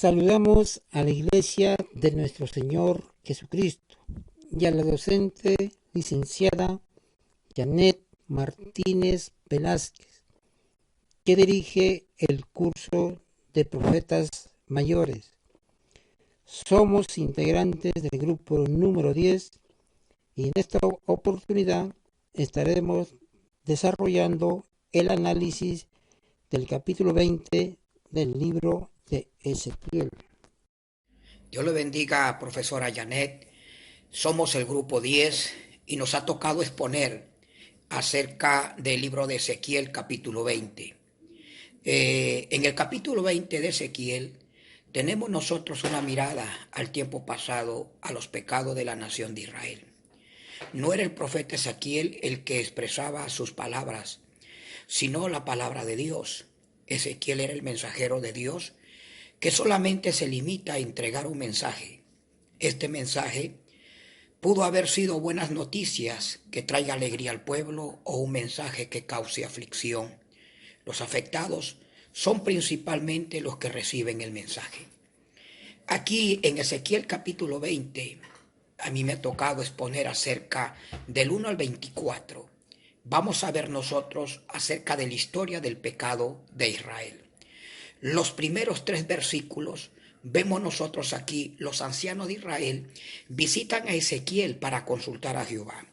Saludamos a la Iglesia de nuestro Señor Jesucristo y a la docente licenciada Janet Martínez Velázquez, que dirige el curso de Profetas Mayores. Somos integrantes del grupo número 10 y en esta oportunidad estaremos desarrollando el análisis del capítulo 20 del libro de Ezequiel. Dios le bendiga, profesora Janet. Somos el grupo 10 y nos ha tocado exponer acerca del libro de Ezequiel, capítulo 20. En el capítulo 20 de Ezequiel tenemos nosotros una mirada al tiempo pasado, a los pecados de la nación de Israel. No era el profeta Ezequiel el que expresaba sus palabras, sino la palabra de Dios. Ezequiel era el mensajero de Dios, que solamente se limita a entregar un mensaje. Este mensaje pudo haber sido buenas noticias que traiga alegría al pueblo o un mensaje que cause aflicción. Los afectados son principalmente los que reciben el mensaje. Aquí en Ezequiel capítulo 20, a mí me ha tocado exponer acerca del 1 al 24. Vamos a ver nosotros acerca de la historia del pecado de Israel. Los primeros 3 versículos, vemos nosotros aquí, los ancianos de Israel visitan a Ezequiel para consultar a Jehová.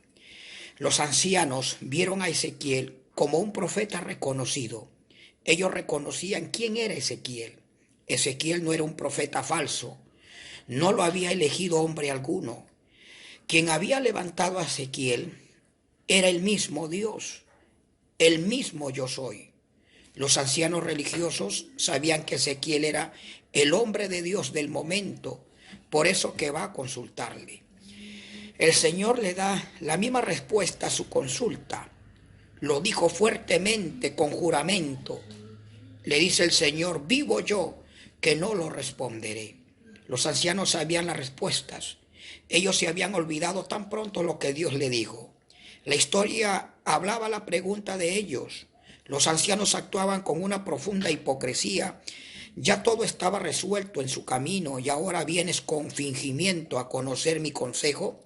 Los ancianos vieron a Ezequiel como un profeta reconocido. Ellos reconocían quién era Ezequiel. Ezequiel no era un profeta falso, no lo había elegido hombre alguno. Quien había levantado a Ezequiel era el mismo Dios, el mismo yo soy. Los ancianos religiosos sabían que Ezequiel era el hombre de Dios del momento, por eso que va a consultarle. El Señor le da la misma respuesta a su consulta. Lo dijo fuertemente con juramento. Le dice el Señor, vivo yo, que no lo responderé. Los ancianos sabían las respuestas. Ellos se habían olvidado tan pronto lo que Dios le dijo. La historia hablaba la pregunta de ellos. Los ancianos actuaban con una profunda hipocresía. Ya todo estaba resuelto en su camino y ahora vienes con fingimiento a conocer mi consejo.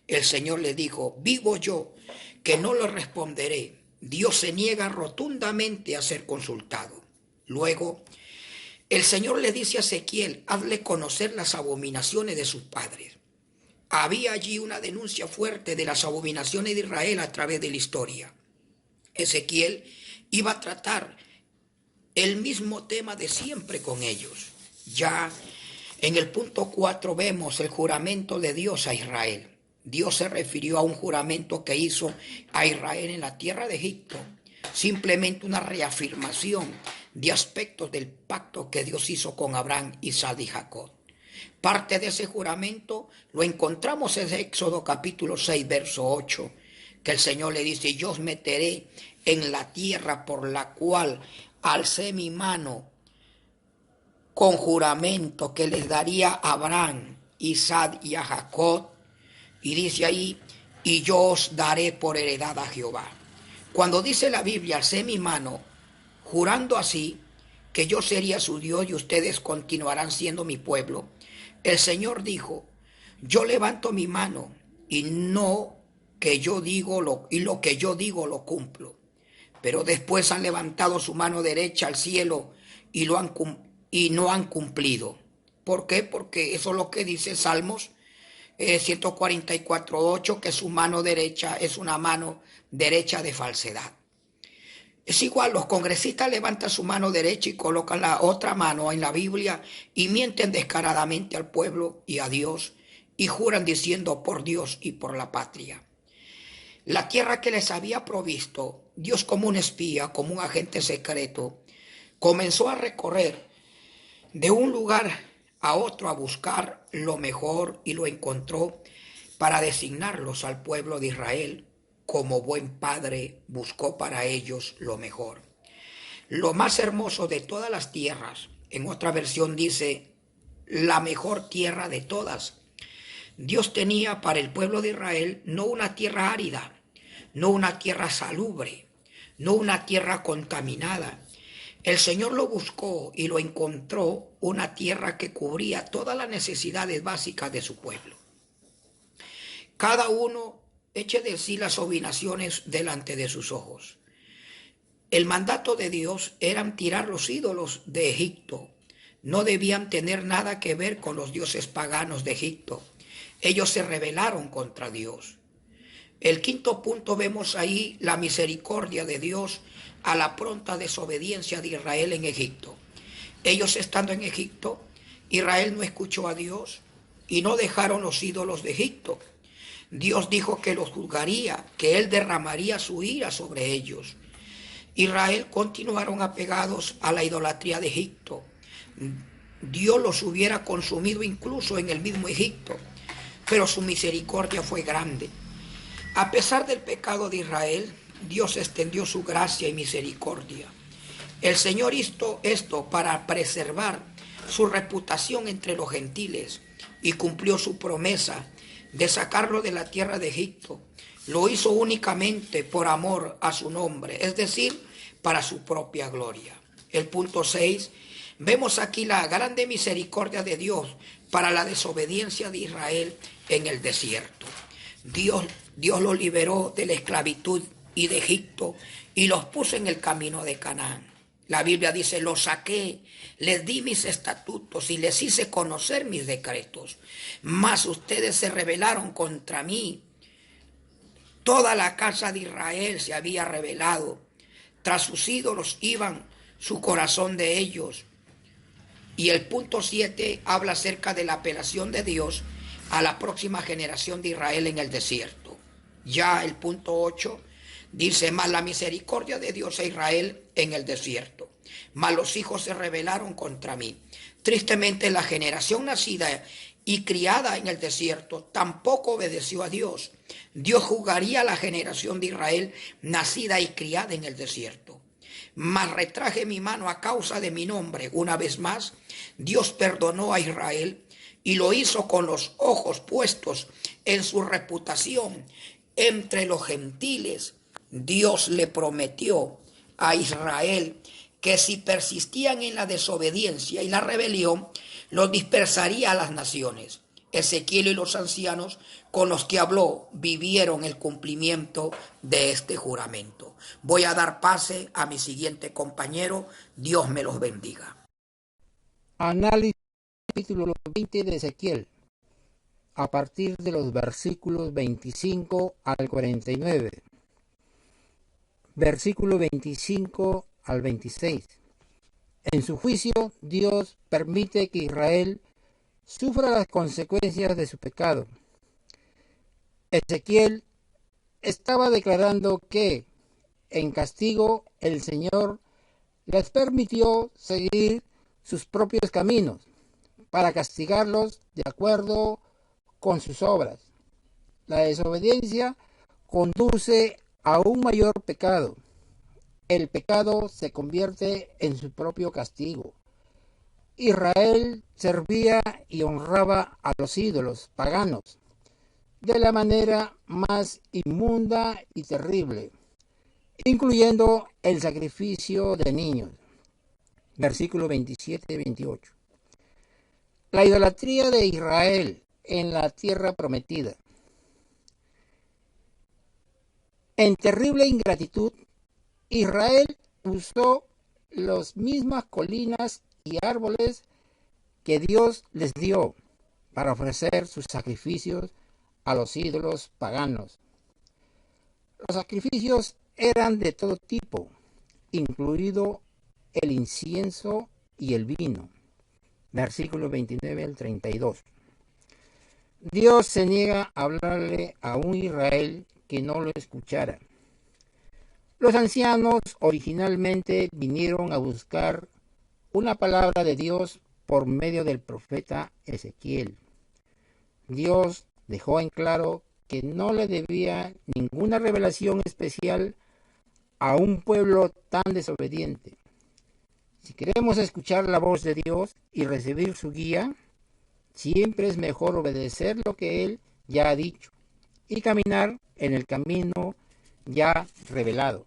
El Señor le dijo, vivo yo, que no lo responderé. Dios se niega rotundamente a ser consultado. Luego, el Señor le dice a Ezequiel, hazle conocer las abominaciones de sus padres. Había allí una denuncia fuerte de las abominaciones de Israel a través de la historia. Ezequiel iba a tratar el mismo tema de siempre con ellos. Ya en el punto 4 vemos el juramento de Dios a Israel. Dios se refirió a un juramento que hizo a Israel en la tierra de Egipto, simplemente una reafirmación de aspectos del pacto que Dios hizo con Abraham, Isaac y Jacob. Parte de ese juramento lo encontramos en Éxodo capítulo 6, verso 8, que el Señor le dice, yo os meteré en la tierra por la cual alcé mi mano con juramento que les daría a Abraham, Isaac y a Jacob. Y dice ahí, y yo os daré por heredad a Jehová. Cuando dice la Biblia, alcé mi mano, jurando así, que yo sería su Dios y ustedes continuarán siendo mi pueblo, el Señor dijo, yo levanto mi mano y no que yo digo y lo que yo digo lo cumplo. Pero después han levantado su mano derecha al cielo y no han cumplido. ¿Por qué? Porque eso es lo que dice Salmos 144:8, que su mano derecha es una mano derecha de falsedad. Es igual, los congresistas levantan su mano derecha y colocan la otra mano en la Biblia y mienten descaradamente al pueblo y a Dios y juran diciendo por Dios y por la patria. La tierra que les había provisto, Dios como un espía, como un agente secreto, comenzó a recorrer de un lugar a otro a buscar lo mejor y lo encontró para designarlos al pueblo de Israel. Como buen padre buscó para ellos lo mejor. Lo más hermoso de todas las tierras, en otra versión dice, la mejor tierra de todas. Dios tenía para el pueblo de Israel no una tierra árida, no una tierra salubre, no una tierra contaminada. El Señor lo buscó y lo encontró una tierra que cubría todas las necesidades básicas de su pueblo. Cada uno eche de sí las obligaciones delante de sus ojos. El mandato de Dios era tirar los ídolos de Egipto. No debían tener nada que ver con los dioses paganos de Egipto. Ellos se rebelaron contra Dios. El quinto punto, vemos ahí la misericordia de Dios a la pronta desobediencia de Israel en Egipto. Ellos estando en Egipto, Israel no escuchó a Dios y no dejaron los ídolos de Egipto. Dios dijo que los juzgaría, que Él derramaría su ira sobre ellos. Israel continuaron apegados a la idolatría de Egipto. Dios los hubiera consumido incluso en el mismo Egipto, pero su misericordia fue grande. A pesar del pecado de Israel, Dios extendió su gracia y misericordia. El Señor hizo esto para preservar su reputación entre los gentiles y cumplió su promesa de sacarlo de la tierra de Egipto. Lo hizo únicamente por amor a su nombre, es decir, para su propia gloria. El punto 6, vemos aquí la grande misericordia de Dios para la desobediencia de Israel en el desierto. Dios los liberó de la esclavitud y de Egipto y los puso en el camino de Canaán. La Biblia dice, los saqué, les di mis estatutos y les hice conocer mis decretos. Mas ustedes se rebelaron contra mí. Toda la casa de Israel se había rebelado. Tras sus ídolos iban su corazón de ellos. Y el punto 7 habla acerca de la apelación de Dios a la próxima generación de Israel en el desierto. Ya el punto 8 dice, mas la misericordia de Dios a Israel en el desierto. Mas los hijos se rebelaron contra mí. Tristemente la generación nacida y criada en el desierto tampoco obedeció a Dios. Dios juzgaría a la generación de Israel nacida y criada en el desierto. Mas retraje mi mano a causa de mi nombre. Una vez más, Dios perdonó a Israel y lo hizo con los ojos puestos en su reputación entre los gentiles. Dios le prometió a Israel que si persistían en la desobediencia y la rebelión, los dispersaría a las naciones. Ezequiel y los ancianos con los que habló vivieron el cumplimiento de este juramento. Voy a dar pase a mi siguiente compañero. Dios me los bendiga. Análisis capítulo 20 de Ezequiel, a partir de los versículos 25 al 49. Versículo 25 al 26. En su juicio, Dios permite que Israel sufra las consecuencias de su pecado. Ezequiel estaba declarando que, en castigo, el Señor les permitió seguir sus propios caminos para castigarlos de acuerdo con sus obras. La desobediencia conduce a un mayor pecado. El pecado se convierte en su propio castigo. Israel servía y honraba a los ídolos paganos de la manera más inmunda y terrible, incluyendo el sacrificio de niños. Versículo 27 y 28. La idolatría de Israel en la tierra prometida. En terrible ingratitud, Israel usó las mismas colinas y árboles que Dios les dio para ofrecer sus sacrificios a los ídolos paganos. Los sacrificios eran de todo tipo, incluido el incienso y el vino. Versículo 29 al 32. Dios se niega a hablarle a un Israel que no lo escuchara. Los ancianos originalmente vinieron a buscar una palabra de Dios por medio del profeta Ezequiel. Dios dejó en claro que no le debía ninguna revelación especial a un pueblo tan desobediente. Si queremos escuchar la voz de Dios y recibir su guía, siempre es mejor obedecer lo que Él ya ha dicho y caminar en el camino ya revelado.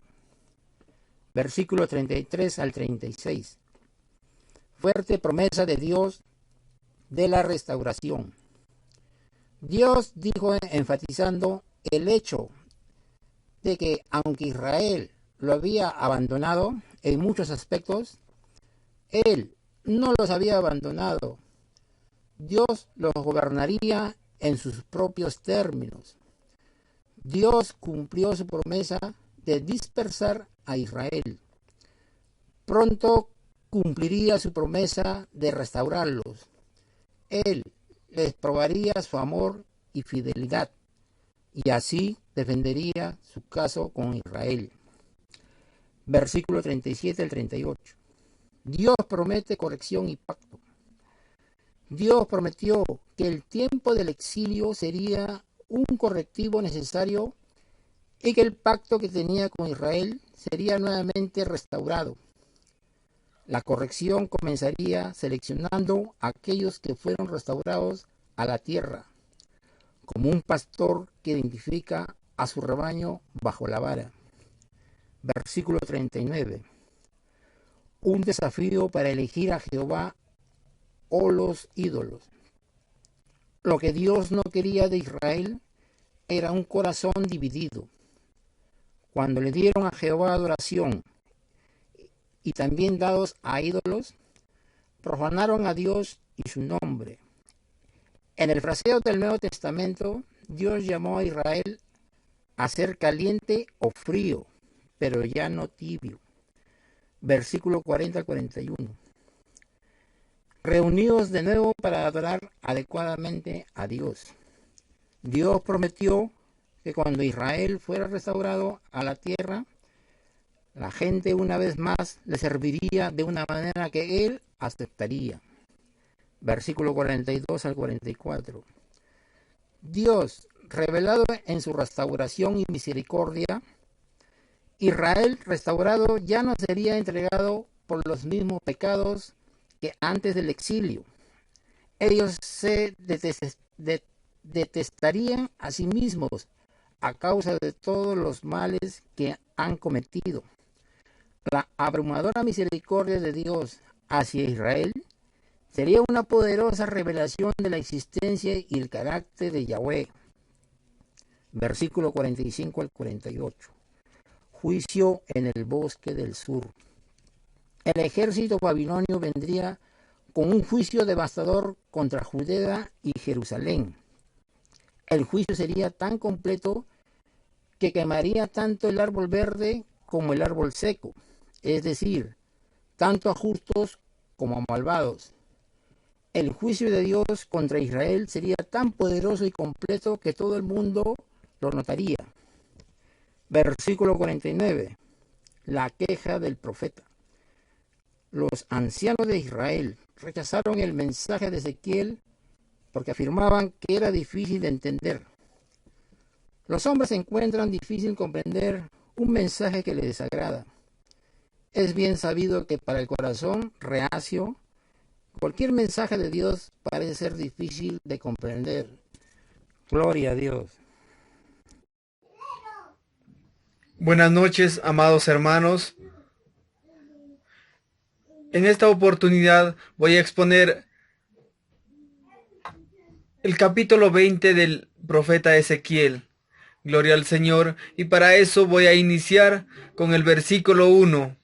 versículo 33 al 36. Fuerte promesa de Dios de la restauración. Dios dijo, enfatizando el hecho de que aunque Israel lo había abandonado en muchos aspectos, Él no los había abandonado. Dios los gobernaría en sus propios términos. Dios cumplió su promesa de dispersar a Israel. Pronto cumpliría su promesa de restaurarlos. Él les probaría su amor y fidelidad, y así defendería su caso con Israel. Versículo 37 al 38. Dios promete corrección y pacto. Dios prometió que el tiempo del exilio sería un correctivo necesario y que el pacto que tenía con Israel sería nuevamente restaurado. La corrección comenzaría seleccionando a aquellos que fueron restaurados a la tierra, como un pastor que identifica a su rebaño bajo la vara. Versículo 39. Un desafío para elegir a Jehová o los ídolos. Lo que Dios no quería de Israel era un corazón dividido. Cuando le dieron a Jehová adoración y también dados a ídolos, profanaron a Dios y su nombre. En el fraseo del Nuevo Testamento, Dios llamó a Israel a ser caliente o frío, pero ya no tibio. Versículo 40 al 41. Reunidos de nuevo para adorar adecuadamente a Dios. Dios prometió que cuando Israel fuera restaurado a la tierra, la gente una vez más le serviría de una manera que él aceptaría. Versículo 42 al 44. Dios, revelado en su restauración y misericordia, Israel restaurado ya no sería entregado por los mismos pecados que antes del exilio. Ellos se detestarían a sí mismos a causa de todos los males que han cometido. La abrumadora misericordia de Dios hacia Israel sería una poderosa revelación de la existencia y el carácter de Yahweh. Versículo 45 al 48. Juicio en el bosque del sur. El ejército babilonio vendría con un juicio devastador contra Judea y Jerusalén. El juicio sería tan completo que quemaría tanto el árbol verde como el árbol seco, es decir, tanto a justos como a malvados. El juicio de Dios contra Israel sería tan poderoso y completo que todo el mundo lo notaría. Versículo 49. La queja del profeta. Los ancianos de Israel rechazaron el mensaje de Ezequiel porque afirmaban que era difícil de entender. Los hombres encuentran difícil comprender un mensaje que les desagrada. Es bien sabido que para el corazón reacio, cualquier mensaje de Dios parece ser difícil de comprender. Gloria a Dios. Buenas noches, amados hermanos. En esta oportunidad voy a exponer el capítulo 20 del profeta Ezequiel. Gloria al Señor. Y para eso voy a iniciar con el versículo 1.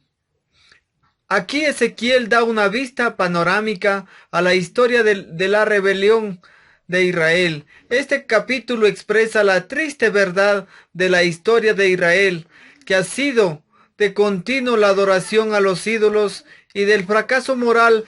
Aquí Ezequiel da una vista panorámica a la historia de la rebelión de Israel. Este capítulo expresa la triste verdad de la historia de Israel, que ha sido de continuo la adoración a los ídolos y del fracaso moral.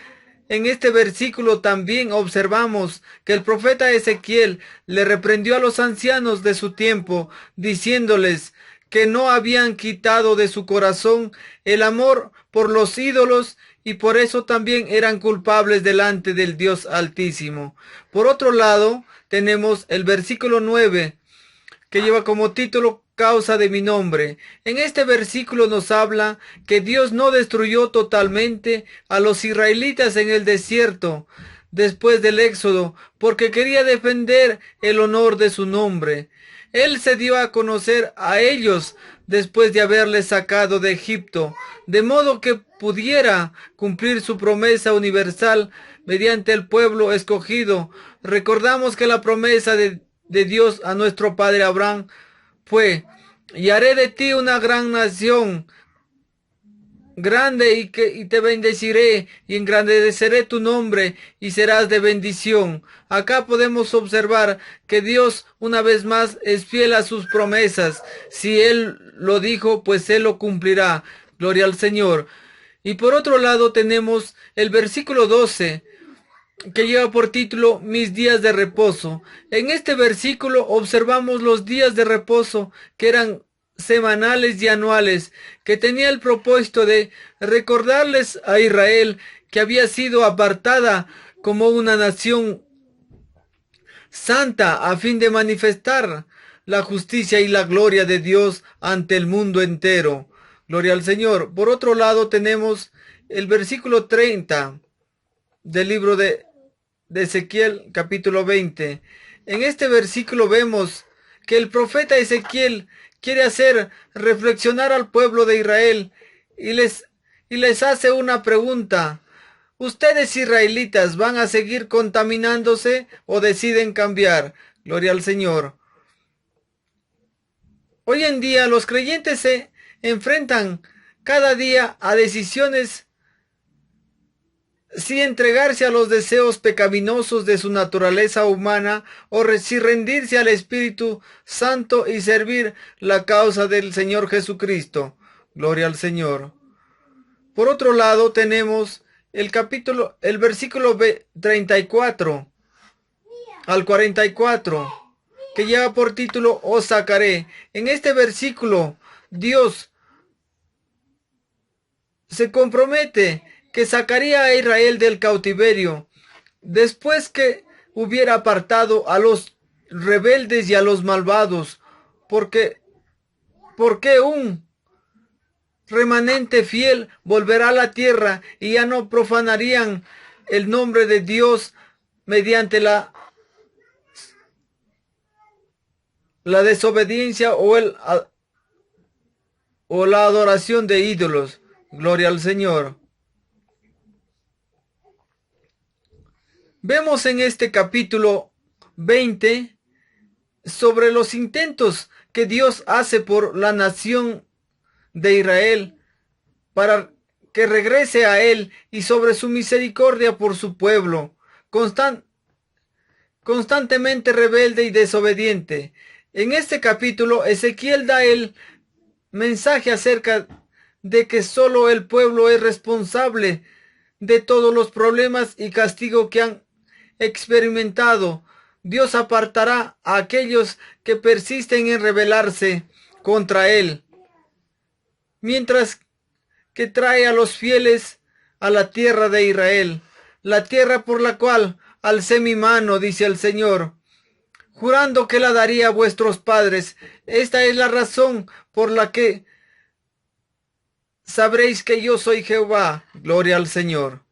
En este versículo también observamos que el profeta Ezequiel le reprendió a los ancianos de su tiempo, diciéndoles que no habían quitado de su corazón el amor por los ídolos y por eso también eran culpables delante del Dios Altísimo. Por otro lado, tenemos el versículo 9, que lleva como título Causa de mi nombre. En este versículo nos habla que Dios no destruyó totalmente a los israelitas en el desierto después del éxodo, porque quería defender el honor de su nombre. Él se dio a conocer a ellos después de haberles sacado de Egipto, de modo que pudiera cumplir su promesa universal mediante el pueblo escogido. Recordamos que la promesa de Dios a nuestro padre Abraham fue: y haré de ti una gran nación, grande, y te bendeciré y engrandeceré tu nombre y serás de bendición. Acá podemos observar que Dios una vez más es fiel a sus promesas. Si Él lo dijo, pues Él lo cumplirá. Gloria al Señor. Y por otro lado tenemos el versículo 12, que lleva por título Mis días de reposo. En este versículo observamos los días de reposo que eran semanales y anuales, que tenía el propósito de recordarles a Israel que había sido apartada como una nación santa a fin de manifestar la justicia y la gloria de Dios ante el mundo entero. Gloria al Señor. Por otro lado tenemos el versículo 30 del libro de Ezequiel, capítulo 20. En este versículo vemos que el profeta Ezequiel quiere hacer reflexionar al pueblo de Israel y les hace una pregunta. ¿Ustedes, israelitas, van a seguir contaminándose o deciden cambiar? Gloria al Señor. Hoy en día los creyentes se enfrentan cada día a decisiones: si entregarse a los deseos pecaminosos de su naturaleza humana o si rendirse al Espíritu Santo y servir la causa del Señor Jesucristo. Gloria al Señor. Por otro lado tenemos el versículo 34 al 44, que lleva por título Os sacaré. En este versículo Dios se compromete que sacaría a Israel del cautiverio después que hubiera apartado a los rebeldes y a los malvados, porque un remanente fiel volverá a la tierra y ya no profanarían el nombre de Dios mediante la desobediencia o la adoración de ídolos. Gloria al Señor. Vemos en este capítulo 20 sobre los intentos que Dios hace por la nación de Israel para que regrese a Él, y sobre su misericordia por su pueblo, constantemente rebelde y desobediente. En este capítulo, Ezequiel da el mensaje acerca de que solo el pueblo es responsable de todos los problemas y castigo que han experimentado. Dios apartará a aquellos que persisten en rebelarse contra Él, mientras que trae a los fieles a la tierra de Israel, la tierra por la cual alcé mi mano, dice el Señor, jurando que la daría a vuestros padres. Esta es la razón por la que sabréis que yo soy Jehová. Gloria al Señor.